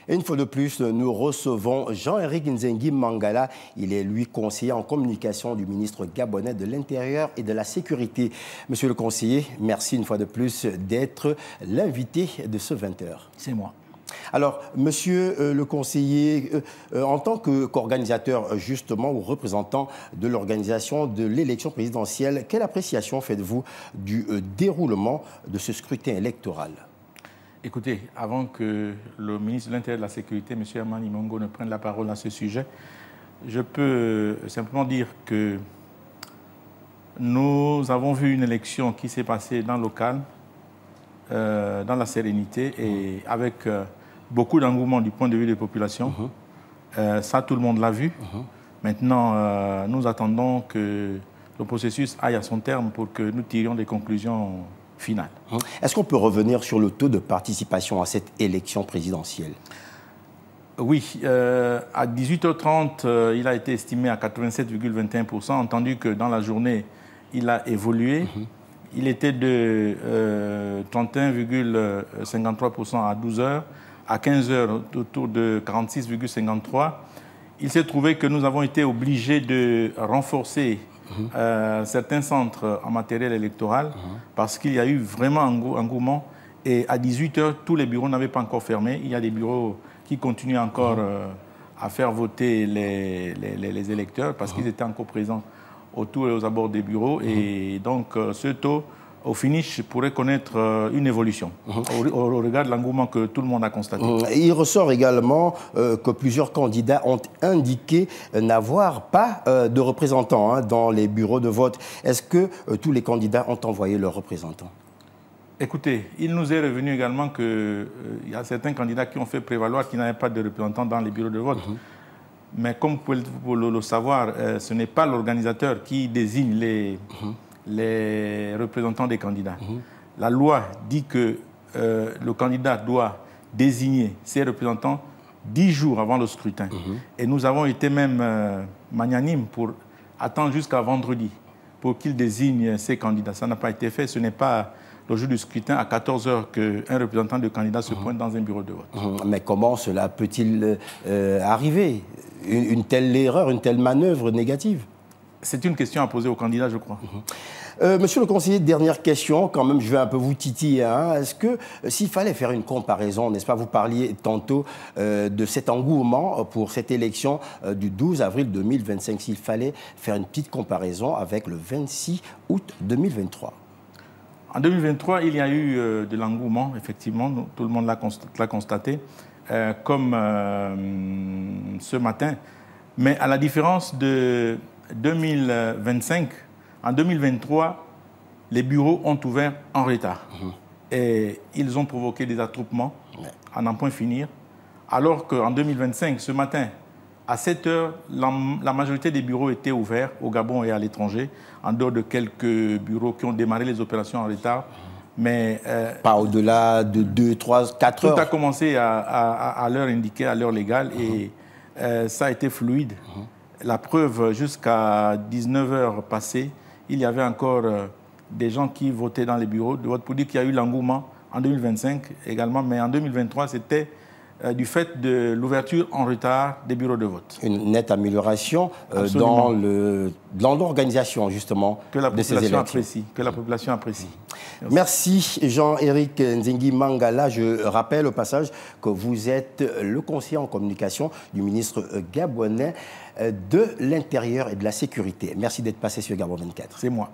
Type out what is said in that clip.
Et une fois de plus, nous recevons Jean-Éric Nzengi Mangala. Il est, lui, conseiller en communication du ministre gabonais de l'Intérieur et de la Sécurité. Monsieur le conseiller, merci une fois de plus d'être l'invité de ce 20h. C'est moi. Alors, monsieur le conseiller, en tant qu'organisateur justement ou représentant de l'organisation de l'élection présidentielle, quelle appréciation faites-vous du déroulement de ce scrutin électoral? Écoutez, avant que le ministre de l'Intérieur et de la Sécurité, M. Herman Imongo, ne prenne la parole à ce sujet, je peux simplement dire que nous avons vu une élection qui s'est passée dans le calme, dans la sérénité et avec beaucoup d'engouement du point de vue des populations. Ça, tout le monde l'a vu. Maintenant, nous attendons que le processus aille à son terme pour que nous tirions des conclusions finales. Est-ce qu'on peut revenir sur le taux de participation à cette élection présidentielle? Oui, à 18h30, il a été estimé à 87,21%, entendu que dans la journée, il a évolué. Il était de 31,53% à 12h, à 15h autour de 46,53%. Il s'est trouvé que nous avons été obligés de renforcer certains centres en matériel électoral parce qu'il y a eu vraiment un engouement. Et à 18h, tous les bureaux n'avaient pas encore fermé. Il y a des bureaux qui continuent encore à faire voter les électeurs parce qu'ils étaient encore présents autour et aux abords des bureaux. Et donc, ce taux, au finish, pourrait connaître une évolution au regard de l'engouement que tout le monde a constaté. Il ressort également que plusieurs candidats ont indiqué n'avoir pas de représentants dans les bureaux de vote. Est-ce que tous les candidats ont envoyé leurs représentants? Écoutez, il nous est revenu également qu'il y a certains candidats qui ont fait prévaloir qu'ils n'avaient pas de représentants dans les bureaux de vote. Mais comme vous pouvez le savoir, ce n'est pas l'organisateur qui désigne les représentants des candidats. La loi dit que le candidat doit désigner ses représentants 10 jours avant le scrutin. Et nous avons été même magnanimes pour attendre jusqu'à vendredi pour qu'il désigne ses candidats. Ça n'a pas été fait. Ce n'est pas le jour du scrutin à 14h qu'un représentant de candidat se pointe dans un bureau de vote. Mais comment cela peut-il arriver? Une telle erreur, une telle manœuvre négative? C'est une question à poser aux candidats, je crois. Monsieur le conseiller, dernière question, quand même, je vais un peu vous titiller. Est-ce que, s'il fallait faire une comparaison, n'est-ce pas, vous parliez tantôt de cet engouement pour cette élection du 12 avril 2025, s'il fallait faire une petite comparaison avec le 26 août 2023? En 2023, il y a eu de l'engouement, effectivement, tout le monde l'a constaté, comme ce matin. Mais à la différence de 2025, en 2023, les bureaux ont ouvert en retard. Et ils ont provoqué des attroupements à n'en point finir. Alors qu'en 2025, ce matin, à 7 heures, la majorité des bureaux étaient ouverts au Gabon et à l'étranger, en dehors de quelques bureaux qui ont démarré les opérations en retard. Mais pas au-delà de 2, 3, 4 heures. Tout a commencé à l'heure indiquée, à l'heure légale, et ça a été fluide. La preuve, jusqu'à 19 heures passées, il y avait encore des gens qui votaient dans les bureaux de vote pour dire qu'il y a eu l'engouement en 2025 également, mais en 2023, c'était du fait de l'ouverture en retard des bureaux de vote. Une nette amélioration dans l'organisation, justement, de ces élections. Que la population apprécie. Merci Jean-Éric Nzengi Mangala. Je rappelle au passage que vous êtes le conseiller en communication du ministre gabonais de l'Intérieur et de la Sécurité. Merci d'être passé sur Gabon 24. C'est moi.